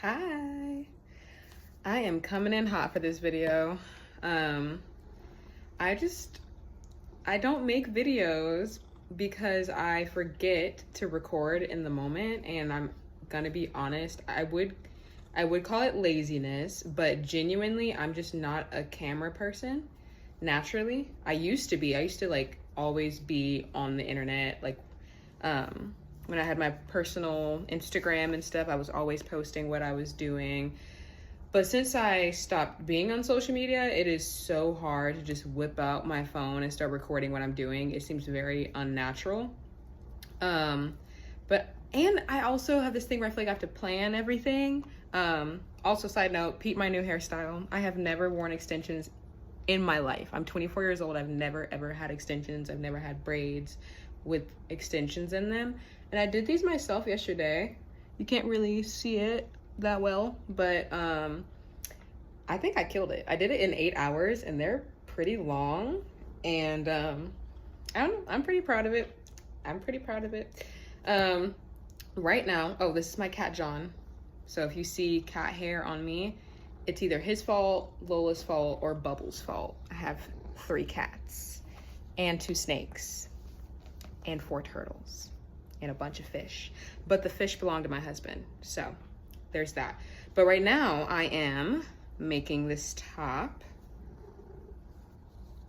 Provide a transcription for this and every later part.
Hi. I am coming in hot for this video. I don't make videos because I forget to record in the moment, and I'm gonna be honest, I would call it laziness, but genuinely I'm just not a camera person naturally. I used to like always be on the internet, like when I had my personal Instagram and stuff, I was always posting what I was doing. But since I stopped being on social media, it is so hard to just whip out my phone and start recording what I'm doing. It seems very unnatural. And I also have this thing where I feel like I have to plan everything. Also, side note, peep my new hairstyle. I have never worn extensions in my life. I'm 24 years old. I've never ever had extensions. I've never had braids with extensions in them. And I did these myself yesterday. You can't really see it that well, but I think I killed it. I did it in 8 hours and they're pretty long, and I'm pretty proud of it. Right now, oh, this is my cat John. So if you see cat hair on me, it's either his fault, Lola's fault, or Bubbles' fault. I have 3 cats and 2 snakes and 4 turtles and a bunch of fish, but the fish belong to my husband, so there's that. But right now I am making this top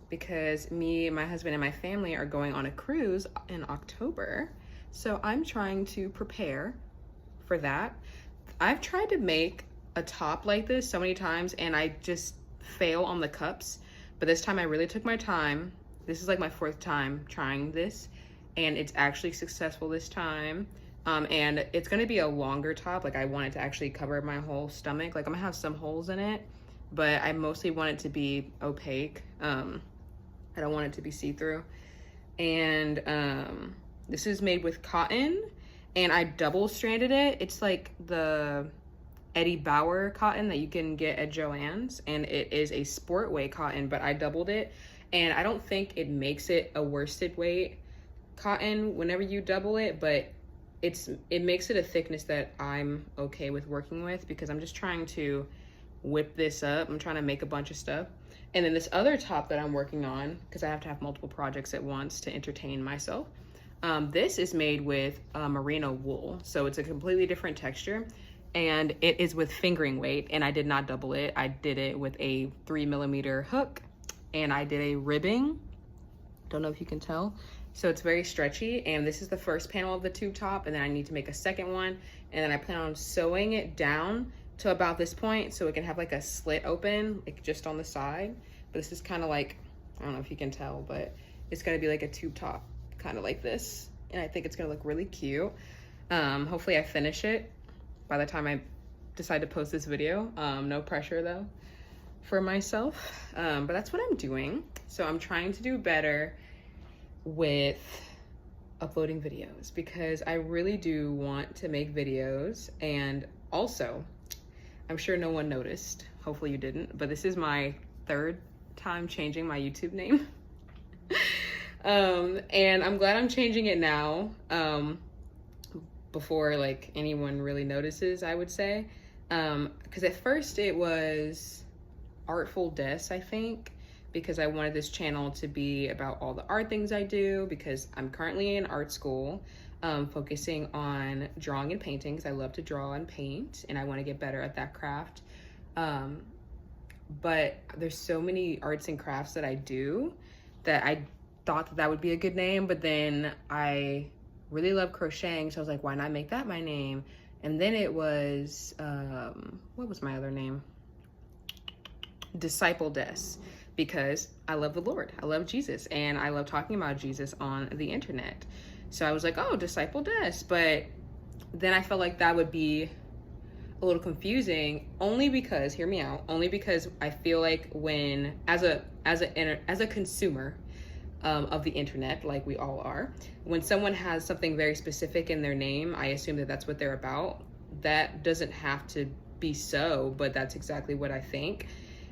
because me, my husband, and my family are going on a cruise in October, so I'm trying to prepare for that. I've tried to make a top like this so many times and I just fail on the cups, but this time I really took my time. This is like my 4th time trying this, and it's actually successful this time. And it's gonna be a longer top. Like, I want it to actually cover my whole stomach. Like, I'm gonna have some holes in it, but I mostly want it to be opaque. I don't want it to be see-through. And this is made with cotton, and I double stranded it. It's like the Eddie Bauer cotton that you can get at Joann's, and it is a sport weight cotton, but I doubled it, and I don't think it makes it a worsted weight cotton whenever you double it, but it makes it a thickness that I'm okay with working with, because I'm just trying to whip this up. I'm trying to make a bunch of stuff. And then this other top that I'm working on, because I have to have multiple projects at once to entertain myself, this is made with merino wool, so it's a completely different texture, and it is with fingering weight, and I did not double it. I did it with a 3mm hook, and I did a ribbing. Don't know if you can tell. So it's very stretchy, and this is the first panel of the tube top, and then I need to make a second one, and then I plan on sewing it down to about this point so it can have like a slit open, like just on the side. But this is kind of like, I don't know if you can tell, but it's gonna be like a tube top, kind of like this, and I think it's gonna look really cute. Hopefully I finish it by the time I decide to post this video. No pressure though for myself, but that's what I'm doing. So I'm trying to do better with uploading videos, because I really do want to make videos. And also, I'm sure no one noticed, hopefully you didn't, but this is my 3rd time changing my YouTube name. And I'm glad I'm changing it now, before like anyone really notices, I would say, because at first it was Artful Des, I think, because I wanted this channel to be about all the art things I do, because I'm currently in art school, focusing on drawing and painting, because I love to draw and paint, and I want to get better at that craft. But there's so many arts and crafts that I do that I thought that would be a good name, but then I really love crocheting, so I was like, why not make that my name? And then it was, what was my other name? Disciple Des, because I love the Lord, I love Jesus, and I love talking about Jesus on the internet. So I was like, oh, Disciple Des. But then I felt like that would be a little confusing, only because, hear me out, only because I feel like when, as a consumer of the internet, like we all are, when someone has something very specific in their name, I assume that that's what they're about. That doesn't have to be so, but that's exactly what I think.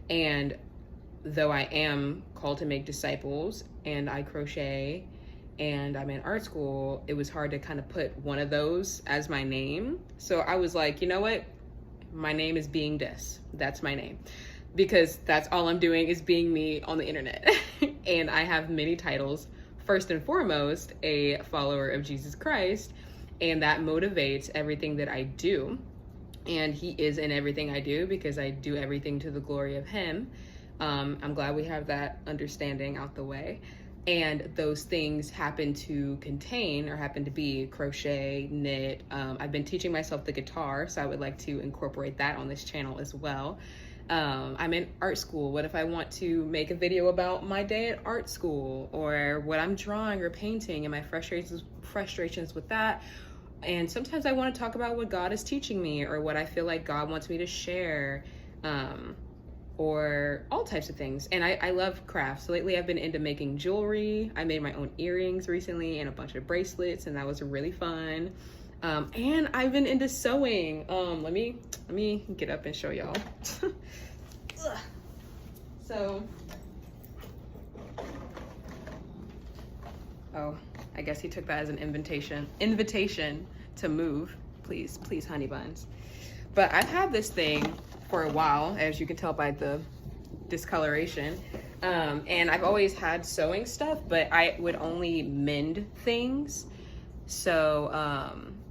And though I am called to make disciples, and I crochet, and I'm in art school, it was hard to kind of put one of those as my name. So I was like, you know what? my name is Being This. That's my name. Because that's all I'm doing is being me on the internet. And I have many titles. First and foremost, a follower of Jesus Christ, and that motivates everything that I do. And he is in everything I do because I do everything to the glory of him. I'm glad we have that understanding out the way. And those things happen to contain or happen to be crochet, knit. I've been teaching myself the guitar, so I would like to incorporate that on this channel as well. I'm in art school. What if I want to make a video about my day at art school, or what I'm drawing or painting and my frustrations with that? And sometimes I want to talk about what God is teaching me or what I feel like God wants me to share, or all types of things. And I love crafts. So lately I've been into making jewelry. I made my own earrings recently and a bunch of bracelets, and that was really fun. And I've been into sewing. Let me get up and show y'all. So, oh, I guess he took that as an invitation to move. Please, honey buns. But I've had this thing for a while, as you can tell by the discoloration. And I've always had sewing stuff, but I would only mend things. So,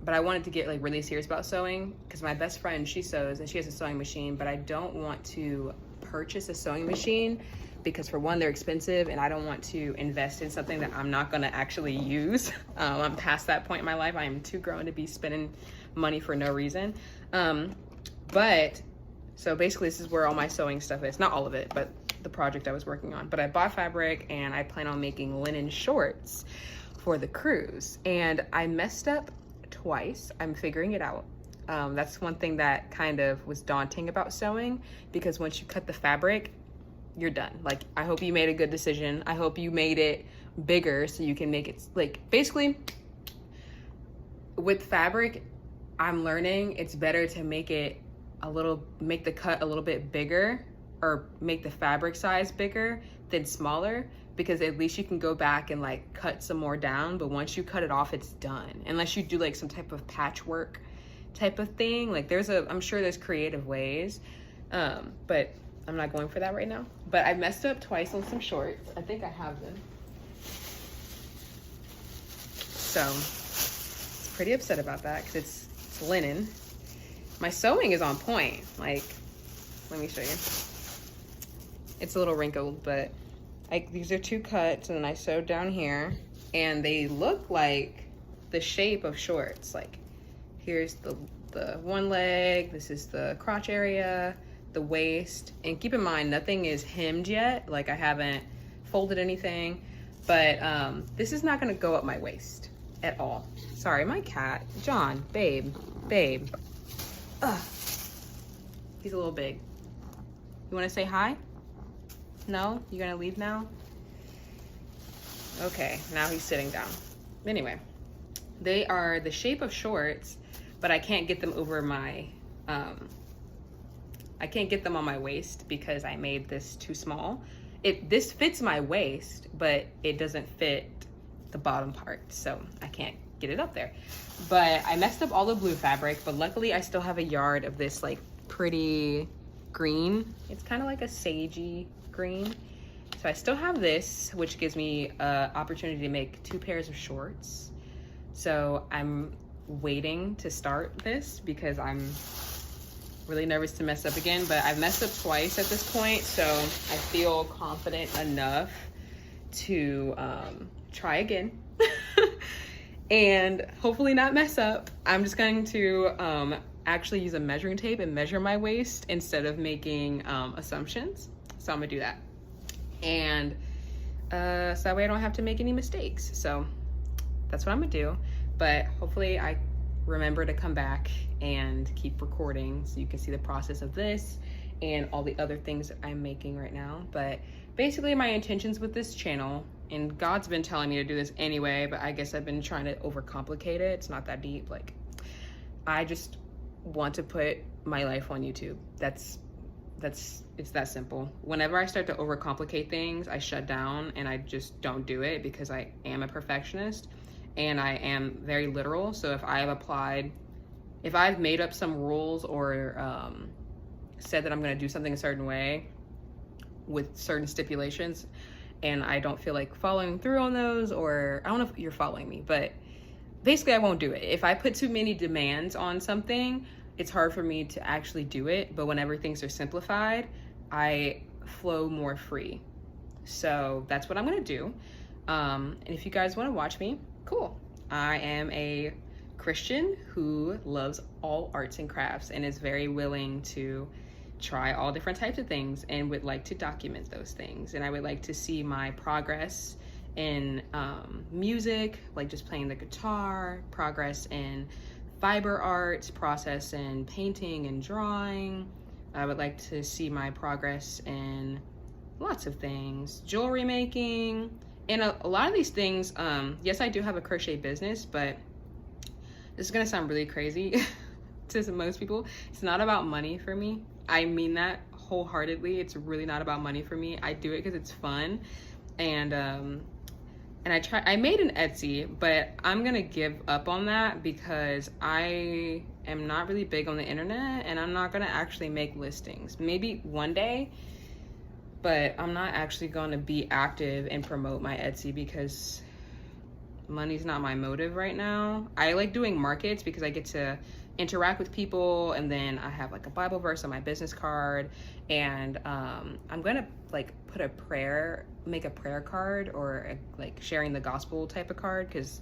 but I wanted to get like really serious about sewing because my best friend, she sews and she has a sewing machine, but I don't want to purchase a sewing machine because for one, they're expensive and I don't want to invest in something that I'm not gonna actually use. I'm past that point in my life. I am too grown to be spending money for no reason. But so basically this is where all my sewing stuff is. Not all of it, but the project I was working on. But I bought fabric and I plan on making linen shorts for the cruise. And I messed up twice. I'm figuring it out. That's one thing that kind of was daunting about sewing, because once you cut the fabric, you're done. Like, I hope you made a good decision. I hope you made it bigger so you can make it, like, basically with fabric, I'm learning it's better to make the cut a little bit bigger, or make the fabric size bigger than smaller, because at least you can go back and like cut some more down. But once you cut it off, it's done. Unless you do like some type of patchwork type of thing. Like I'm sure there's creative ways, but I'm not going for that right now. But I messed up twice on some shorts. I think I have them. So pretty upset about that because it's linen. My sewing is on point. Like, let me show you. It's a little wrinkled, but these are 2 cuts, and then I sewed down here, and they look like the shape of shorts. Like, here's the one leg, this is the crotch area, the waist, and keep in mind, nothing is hemmed yet. Like, I haven't folded anything, but this is not gonna go up my waist at all. Sorry, my cat, John, babe. Ugh. He's a little big. You wanna say hi? No? You gonna leave now? Okay, now he's sitting down. Anyway, they are the shape of shorts, but I can't get them over my, I can't get them on my waist because I made this too small. This fits my waist, but it doesn't fit the bottom part, so I can't get it up there. But I messed up all the blue fabric, but luckily I still have a yard of this like pretty green. It's kind of like a sagey green. So I still have this, which gives me an opportunity to make 2 pairs of shorts. So I'm waiting to start this because I'm really nervous to mess up again, but I've messed up twice at this point, so I feel confident enough to try again and hopefully not mess up. I'm just going to actually use a measuring tape and measure my waist instead of making assumptions. So I'm gonna do that. And so that way I don't have to make any mistakes. So that's what I'm gonna do. But hopefully I remember to come back and keep recording so you can see the process of this and all the other things that I'm making right now. But basically my intentions with this channel, and God's been telling me to do this anyway, but I guess I've been trying to overcomplicate it. It's not that deep. Like, I just want to put my life on YouTube. It's that simple. Whenever I start to overcomplicate things, I shut down and I just don't do it because I am a perfectionist and I am very literal. So if I have applied if I've made up some rules or said that I'm going to do something a certain way with certain stipulations, and I don't feel like following through on those, or I don't know if you're following me, but basically I won't do it. If I put too many demands on something, it's hard for me to actually do it. But whenever things are simplified, I flow more free. So that's what I'm gonna do. And if you guys want to watch me, cool. I am a Christian who loves all arts and crafts and is very willing to try all different types of things and would like to document those things. And I would like to see my progress in music, like just playing the guitar, progress in fiber arts, process in painting and drawing. I would like to see my progress in lots of things, jewelry making, and a lot of these things. Yes, I do have a crochet business, but this is gonna sound really crazy to most people. It's not about money for me. I mean that wholeheartedly. It's really not about money for me. I do it because it's fun, and I made an Etsy, but I'm gonna give up on that because I am not really big on the internet, and I'm not gonna actually make listings. Maybe one day, but I'm not actually gonna be active and promote my Etsy because money's not my motive right now. I like doing markets because I get to interact with people, and then I have like a Bible verse on my business card, and I'm gonna like make a prayer card, or like sharing the gospel type of card, because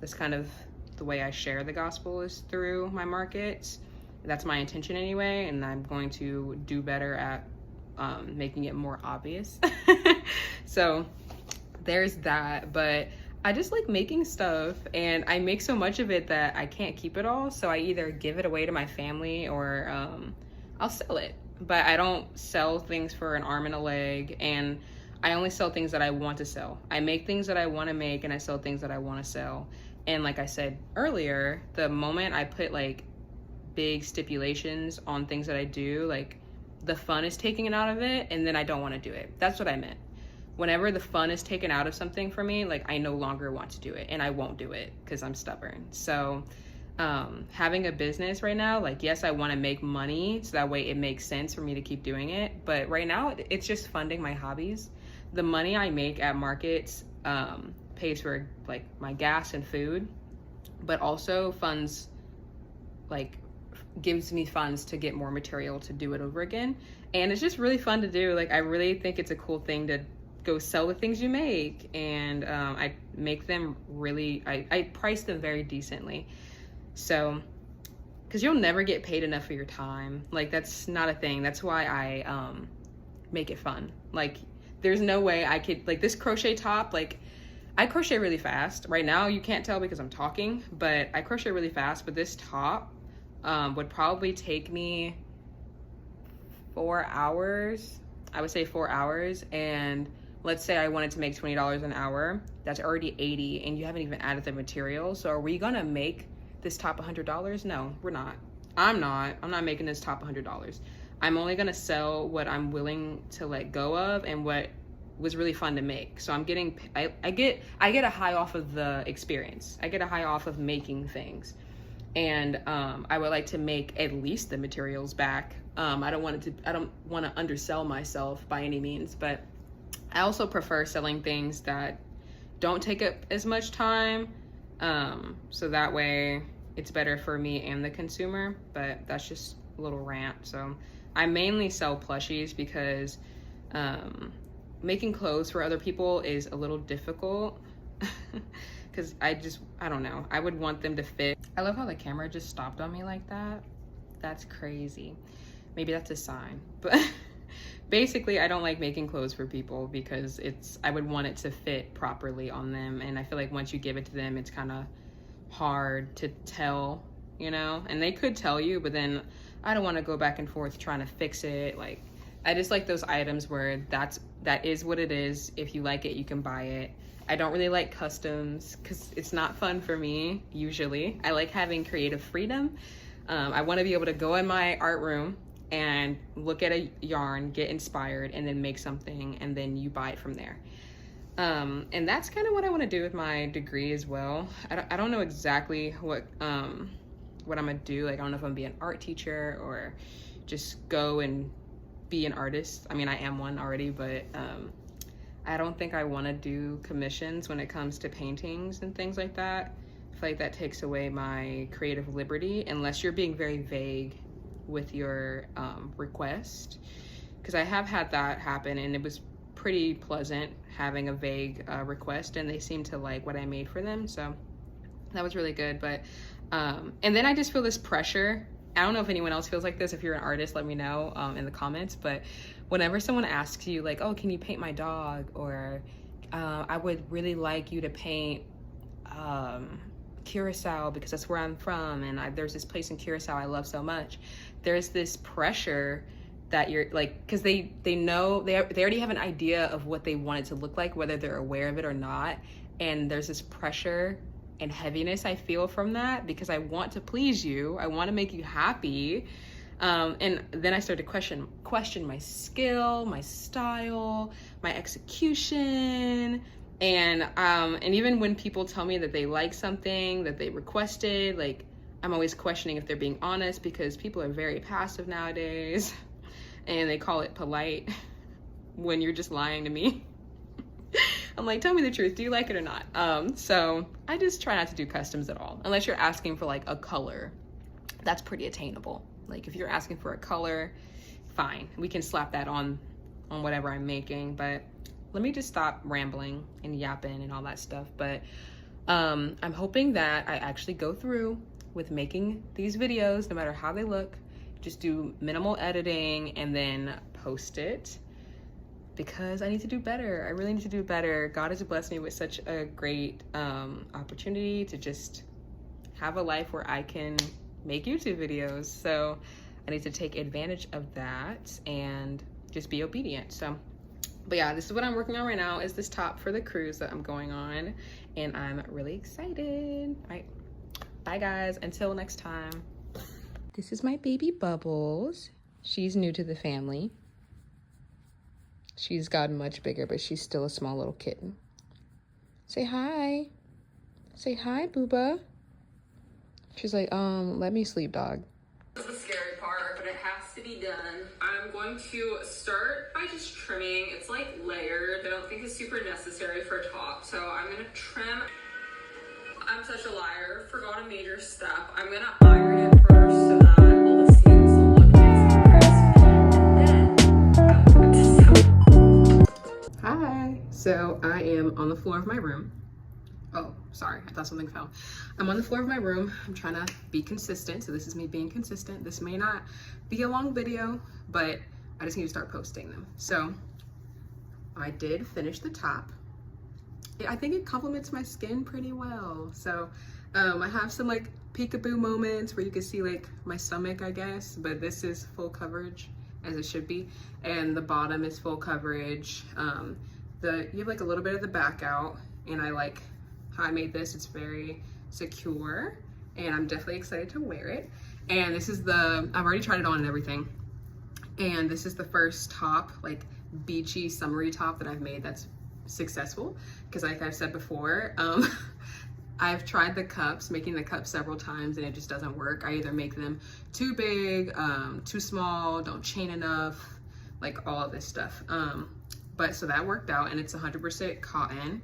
that's kind of the way I share the gospel is through my markets. That's my intention anyway, and I'm going to do better at making it more obvious. So there's that. But I just like making stuff, and I make so much of it that I can't keep it all. So I either give it away to my family, or I'll sell it. But I don't sell things for an arm and a leg, and I only sell things that I want to sell. I make things that I want to make, and I sell things that I want to sell. And like I said earlier, the moment I put like big stipulations on things that I do, like the fun is taken out of it, and then I don't want to do it. That's what I meant. Whenever the fun is taken out of something for me, like I no longer want to do it, and I won't do it because I'm stubborn. So having a business right now, like, yes, I want to make money so that way it makes sense for me to keep doing it. But right now it's just funding my hobbies. The money I make at markets pays for like my gas and food, but also funds, like gives me funds to get more material to do it over again. And it's just really fun to do. Like I really think it's a cool thing to go sell the things you make, and I make them really, I price them very decently. So, because you'll never get paid enough for your time. Like that's not a thing. That's why I make it fun. Like there's no way I could, like this crochet top, like I crochet really fast. Right now you can't tell because I'm talking, but I crochet really fast. But this top would probably take me 4 hours. I would say 4 hours. And let's say I wanted to make $20 an hour. That's already $80, and you haven't even added the material. So are we gonna make this top $100? No, we're not. I'm not making this top $100. I'm only gonna sell what I'm willing to let go of and what was really fun to make. So I'm getting, I get a high off of the experience. I get a high off of making things. And I would like to make at least the materials back. I don't want to undersell myself by any means, but I also prefer selling things that don't take up as much time. So that way it's better for me and the consumer. But that's just a little rant. So I mainly sell plushies because making clothes for other people is a little difficult. Because I don't know, I would want them to fit. I love how the camera just stopped on me like that. That's crazy. Maybe that's a sign. But basically I don't like making clothes for people because I would want it to fit properly on them, and I feel like once you give it to them it's kind of hard to tell, you know. And they could tell you, but then I don't want to go back and forth trying to fix it. Like I just like those items where that is what it is. If you like it, you can buy it. I don't really like customs because it's not fun for me usually. I like having creative freedom. I want to be able to go in my art room and look at a yarn, get inspired, and then make something, and then you buy it from there. And that's kind of what I want to do with my degree as well. I don't know exactly what what I'm gonna do. Like, I don't know if I'm gonna be an art teacher or just go and be an artist. I mean, I am one already, but I don't think I want to do commissions when it comes to paintings and things like that. I feel like that takes away my creative liberty unless you're being very vague with your request, because I have had that happen and it was pretty pleasant having a vague request, and they seemed to like what I made for them, so that was really good. But and then I just feel this pressure. I don't know if anyone else feels like this. If you're an artist, let me know in the comments. But whenever someone asks you like, oh, can you paint my dog, or I would really like you to paint Curacao because that's where I'm from, and there's this place in Curacao I love so much, there's this pressure that you're like, because they know, they already have an idea of what they want it to look like, whether they're aware of it or not. And there's this pressure and heaviness I feel from that, because I want to please you, I want to make you happy. And then I started to question my skill, my style, my execution. And even when people tell me that they like something that they requested, like, I'm always questioning if they're being honest, because people are very passive nowadays and they call it polite when you're just lying to me. I'm like, tell me the truth, do you like it or not? So I just try not to do customs at all, unless you're asking for like a color. That's pretty attainable. Like, if you're asking for a color, fine, we can slap that on whatever I'm making. But let me just stop rambling and yapping and all that stuff. But I'm hoping that I actually go through with making these videos, no matter how they look, just do minimal editing and then post it, because I need to do better. I really need to do better. God has blessed me with such a great opportunity to just have a life where I can make YouTube videos. So I need to take advantage of that and just be obedient. So, but yeah, this is what I'm working on right now, is this top for the cruise that I'm going on, and I'm really excited. All right, bye guys, until next time. This is my baby Bubbles. She's new to the family. She's gotten much bigger, but she's still a small little kitten. Say hi. Say hi, Booba. She's like, let me sleep, dog. This is the scary part, but it has to be done. I'm going to start by just trimming. It's like layered. I don't think it's super necessary for a top, so I'm gonna trim. I'm such a liar. Forgot a major step. I'm gonna iron it first so that all the seams will look nice first. And then Hi. So I am on the floor of my room. Oh, sorry, I thought something fell. I'm on the floor of my room. I'm trying to be consistent. So this is me being consistent. This may not be a long video, but I just need to start posting them. So I did finish the top. I think it complements my skin pretty well. So I have some like peekaboo moments where you can see like my stomach, I guess, but this is full coverage as it should be. And the bottom is full coverage. You have like a little bit of the back out, and I like how I made this. It's very secure, and I'm definitely excited to wear it. And this is I've already tried it on and everything. And this is the first top, like beachy, summery top that I've made that's successful. Because like I've said before, I've tried the cups, making the cups several times, and it just doesn't work. I either make them too big, too small, don't chain enough, like all of this stuff. But so that worked out, and it's 100% cotton.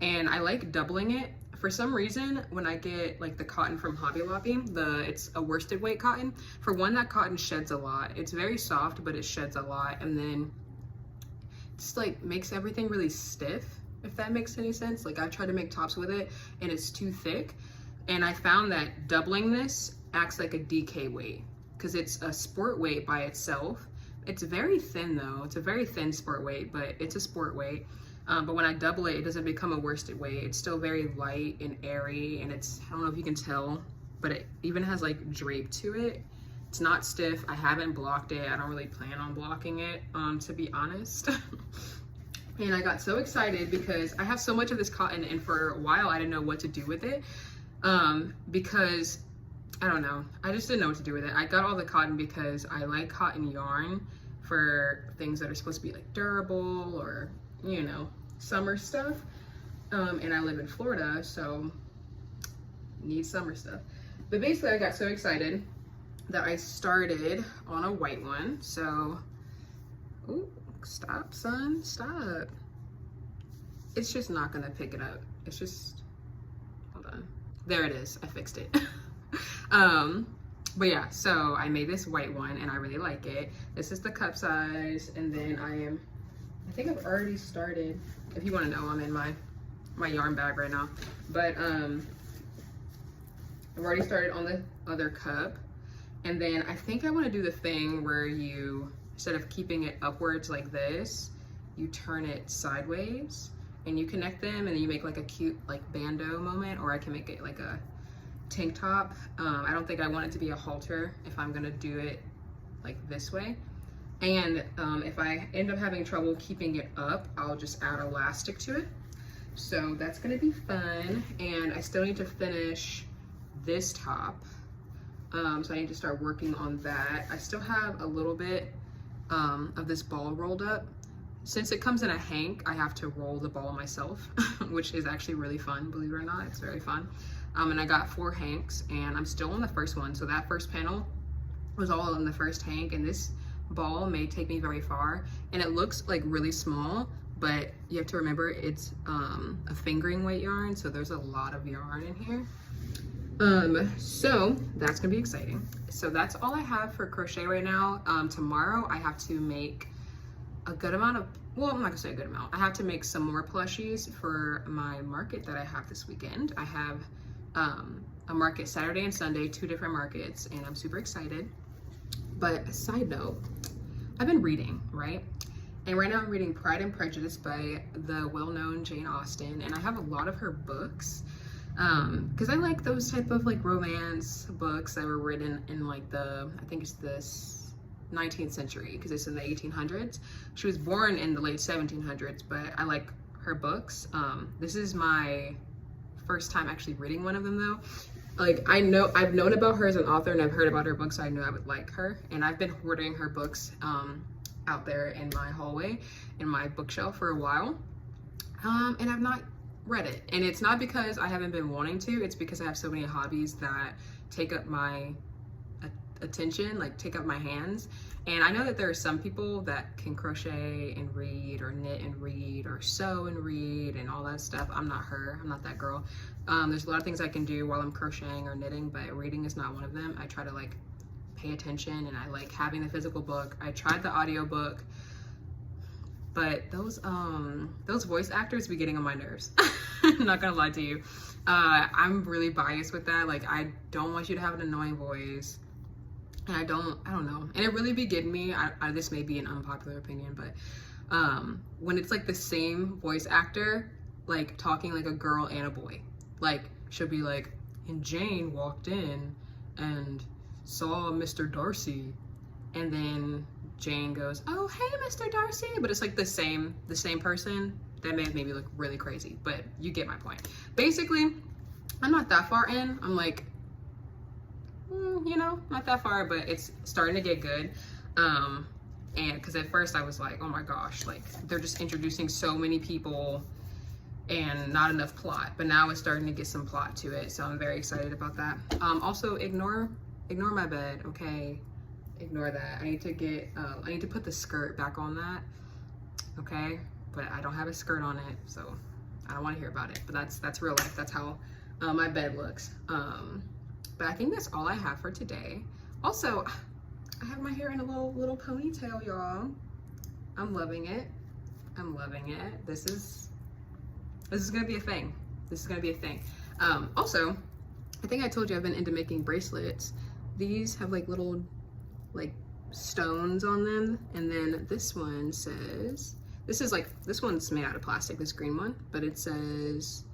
And I like doubling it. For some reason, when I get like the cotton from Hobby Lobby, it's a worsted weight cotton. For one, that cotton sheds a lot. It's very soft, but it sheds a lot. And then it's like makes everything really stiff, if that makes any sense. Like I've tried to make tops with it and it's too thick. And I found that doubling this acts like a DK weight, because it's a sport weight by itself. It's very thin though. It's a very thin sport weight, but it's a sport weight. But when I double it, it doesn't become a worsted weight. It's still very light and airy, and it's, I don't know if you can tell, but it even has like drape to it. It's not stiff. I haven't blocked it. I don't really plan on blocking it, to be honest. And I got so excited because I have so much of this cotton, and for a while I didn't know what to do with it, because I don't know. I just didn't know what to do with it. I got all the cotton because I like cotton yarn for things that are supposed to be like durable or, you know, summer stuff. And I live in Florida, so need summer stuff. But basically I got so excited that I started on a white one. So, ooh, stop, son, stop. It's just not gonna pick it up. It's just, hold on. There it is, I fixed it. But yeah, so I made this white one and I really like it. This is the cup size, and then I think I've already started. If you wanna know, I'm in my yarn bag right now. But I've already started on the other cup. And then I think I wanna do the thing where you, instead of keeping it upwards like this, you turn it sideways and you connect them, and then you make like a cute like bandeau moment, or I can make it like a tank top. I don't think I want it to be a halter if I'm gonna do it like this way. And if I end up having trouble keeping it up, I'll just add elastic to it. So that's gonna be fun. And I still need to finish this top. So I need to start working on that. I still have a little bit of this ball rolled up. Since it comes in a hank, I have to roll the ball myself, which is actually really fun, believe it or not, it's very fun. And I got 4 hanks and I'm still on the first one. So that first panel was all in the first hank, and this ball may take me very far. And it looks like really small, but you have to remember it's a fingering weight yarn, so there's a lot of yarn in here. So that's gonna be exciting. So that's all I have for crochet right now. Tomorrow I have to make a good amount of, well, I'm not gonna say a good amount. I have to make some more plushies for my market that I have this weekend. I have a market Saturday and Sunday, 2 different markets, and I'm super excited. But a side note, I've been reading, right? And right now I'm reading Pride and Prejudice by the well-known Jane Austen, and I have a lot of her books because I like those type of like romance books that were written in like the, I think it's this 19th century, because it's in the 1800s. She was born in the late 1700s, but I like her books. This is my first time actually reading one of them though. Like I've known about her as an author and I've heard about her books, so I knew I would like her. And I've been hoarding her books out there in my hallway, in my bookshelf for a while. And I've not read it. And it's not because I haven't been wanting to, it's because I have so many hobbies that take up my attention, like take up my hands. And I know that there are some people that can crochet and read, or knit and read, or sew and read, and all that stuff. I'm not her, I'm not that girl. There's a lot of things I can do while I'm crocheting or knitting, but reading is not one of them. I try to like pay attention, and I like having the physical book. I tried the audio book, but those voice actors be getting on my nerves. I'm not gonna lie to you. I'm really biased with that. Like I don't want you to have an annoying voice. And I don't know. And it really be getting me, this may be an unpopular opinion, but when it's like the same voice actor, like talking like a girl and a boy. Like she'll be like, and Jane walked in and saw Mr. Darcy, and then Jane goes, oh hey Mr. Darcy, but it's like the same person. That may have made me look really crazy, but you get my point. Basically, I'm not that far in. I'm like, you know, not that far, but it's starting to get good. And because at first I was like, oh my gosh, like they're just introducing so many people and not enough plot, but now it's starting to get some plot to it, so I'm very excited about that. Also ignore my bed, okay? Ignore that. I need to get I need to put the skirt back on that, okay? But I don't have a skirt on it, so I don't want to hear about it. But that's real life. That's how my bed looks. But I think that's all I have for today. Also, I have my hair in a little ponytail, y'all. I'm loving it. I'm loving it. This is gonna be a thing. This is gonna be a thing. Also, I think I told you I've been into making bracelets. These have like little like stones on them, and then this one says, this one's made out of plastic, this green one, but it says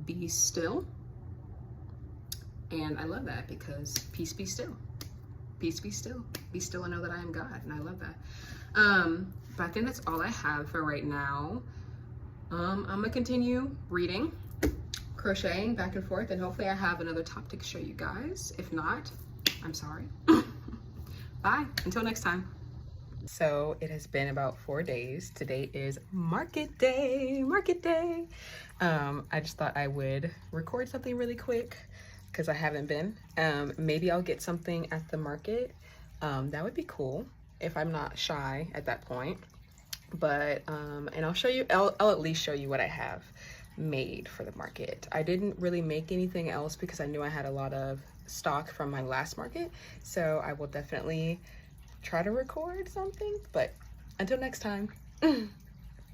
be still. And I love that because peace be still. Peace be still. Be still and know that I am God, and I love that. But I think that's all I have for right now. I'm gonna continue reading, crocheting back and forth, and hopefully I have another top to show you guys. If not, I'm sorry. Bye, until next time. So it has been about 4 days. Today is market day, market day. I just thought I would record something really quick. because I haven't been. Maybe I'll get something at the market. That would be cool if I'm not shy at that point. But and I'll show you, I'll at least show you what I have made for the market. I didn't really make anything else because I knew I had a lot of stock from my last market, so I will definitely try to record something, but until next time. I don't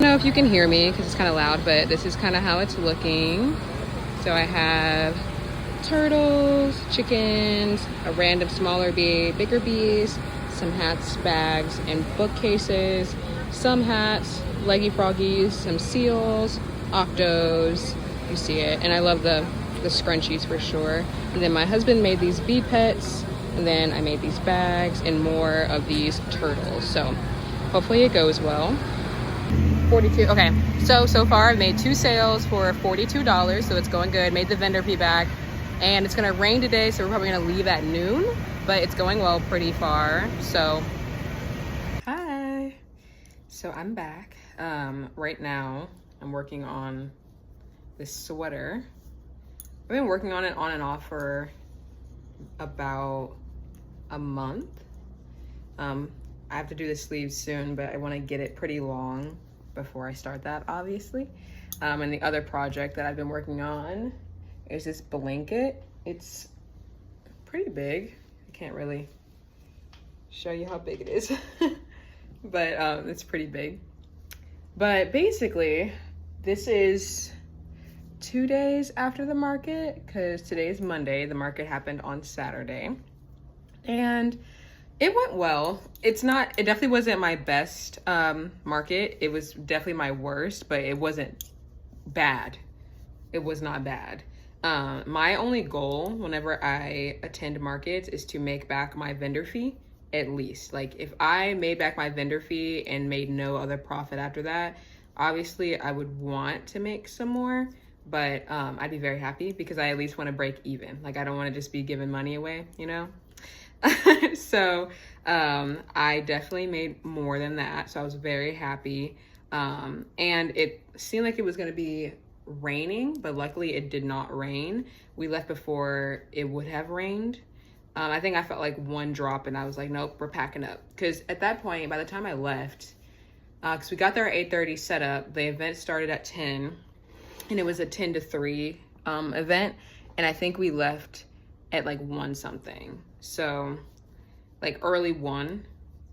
know if you can hear me because it's kind of loud, but this is kind of how it's looking. So I have turtles, chickens, a random smaller bee, bigger bees, some hats, bags, and bookcases, some hats, leggy froggies, some seals, octos, you see it. And I love the scrunchies for sure. And then my husband made these bee pets, and then I made these bags and more of these turtles. So hopefully it goes well. 42, okay. So far I've made 2 sales for $42, so it's going good. Made the vendor fee back, and it's gonna rain today, so we're probably gonna leave at noon, but it's going well pretty far, so. Hi, so I'm back. Right now I'm working on this sweater. I've been working on it on and off for about a month. I have to do the sleeves soon, but I want to get it pretty long before I start that, obviously. And the other project that I've been working on is this blanket. It's pretty big. I can't really show you how big it is, but it's pretty big. But basically, this is 2 days after the market, because today is Monday. The market happened on Saturday, and it went well. It definitely wasn't my best market. It was definitely my worst, but it wasn't bad. It was not bad. My only goal whenever I attend markets is to make back my vendor fee, at least. Like, if I made back my vendor fee and made no other profit after that, obviously I would want to make some more, but I'd be very happy because I at least want to break even. Like, I don't want to just be giving money away, you know? So I definitely made more than that, so I was very happy. And it seemed like it was going to be raining, but luckily it did not rain. We left before it would have rained. I think I felt like one drop and I was like, nope, we're packing up. Because at that point, by the time I left, because we got there at 8:30 set up, the event started at 10, and it was a 10 to 3 event, and I think we left at like 1 something, so like early 1,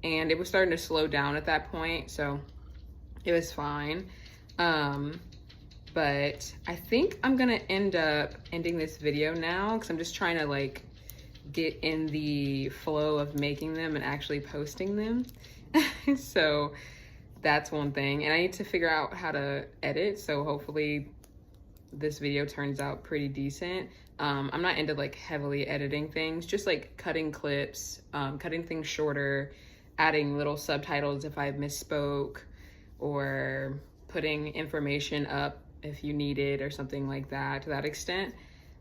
and it was starting to slow down at that point, so it was fine. But I think I'm gonna end up ending this video now because I'm just trying to like get in the flow of making them and actually posting them. So that's one thing, and I need to figure out how to edit, so hopefully this video turns out pretty decent. I'm not into like heavily editing things, just like cutting clips, cutting things shorter, adding little subtitles if I misspoke, or putting information up if you need it or something like that, to that extent.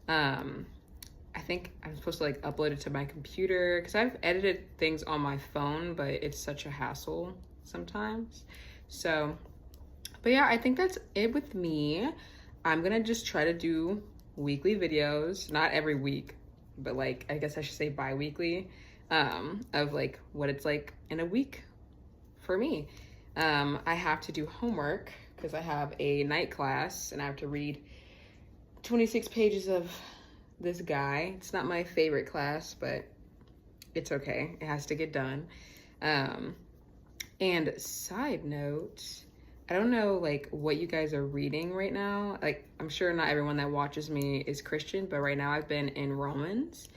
I think I'm supposed to like upload it to my computer because I've edited things on my phone, but it's such a hassle sometimes. So, but yeah, I think that's it with me. I'm gonna just try to do weekly videos, not every week, but like, I guess I should say bi-weekly, of like what it's like in a week for me. I have to do homework because I have a night class and I have to read 26 pages of this guy. It's not my favorite class, but it's okay. It has to get done. And side note, I don't know like what you guys are reading right now. Like, I'm sure not everyone that watches me is Christian, but right now I've been in Romans,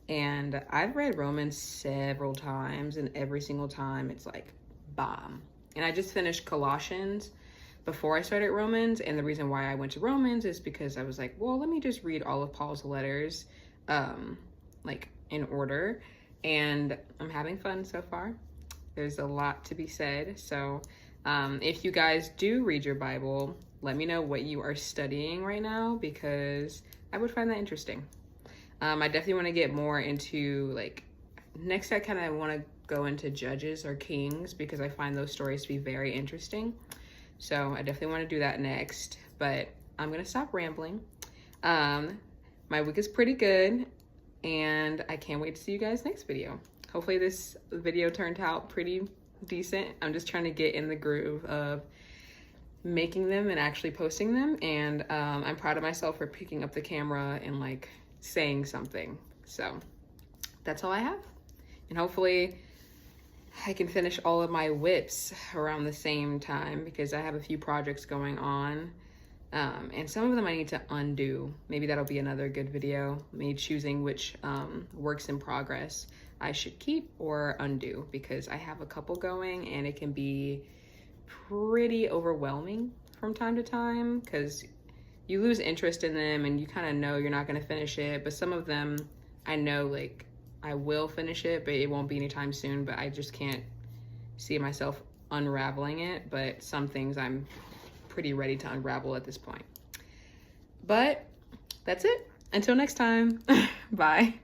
and I've read Romans several times, and every single time it's like bomb. And I just finished Colossians before I started Romans, and the reason why I went to Romans is because I was like, well, let me just read all of Paul's letters like in order, and I'm having fun so far. There's a lot to be said. So if you guys do read your Bible, let me know what you are studying right now, because I would find that interesting. I definitely want to get more into like, next I kind of want to go into Judges or Kings, because I find those stories to be very interesting. So I definitely want to do that next, but I'm going to stop rambling. My my week is pretty good, and I can't wait to see you guys next video. Hopefully this video turned out pretty decent. I'm just trying to get in the groove of making them and actually posting them, and I'm proud of myself for picking up the camera and like saying something. So that's all I have, and hopefully I can finish all of my whips around the same time because I have a few projects going on, and some of them I need to undo. Maybe that'll be another good video, me choosing which works in progress I should keep or undo, because I have a couple going and it can be pretty overwhelming from time to time because you lose interest in them and you kind of know you're not going to finish it. But some of them I know like I will finish it, but it won't be anytime soon, but I just can't see myself unraveling it. But some things I'm pretty ready to unravel at this point. But that's it. Until next time. Bye.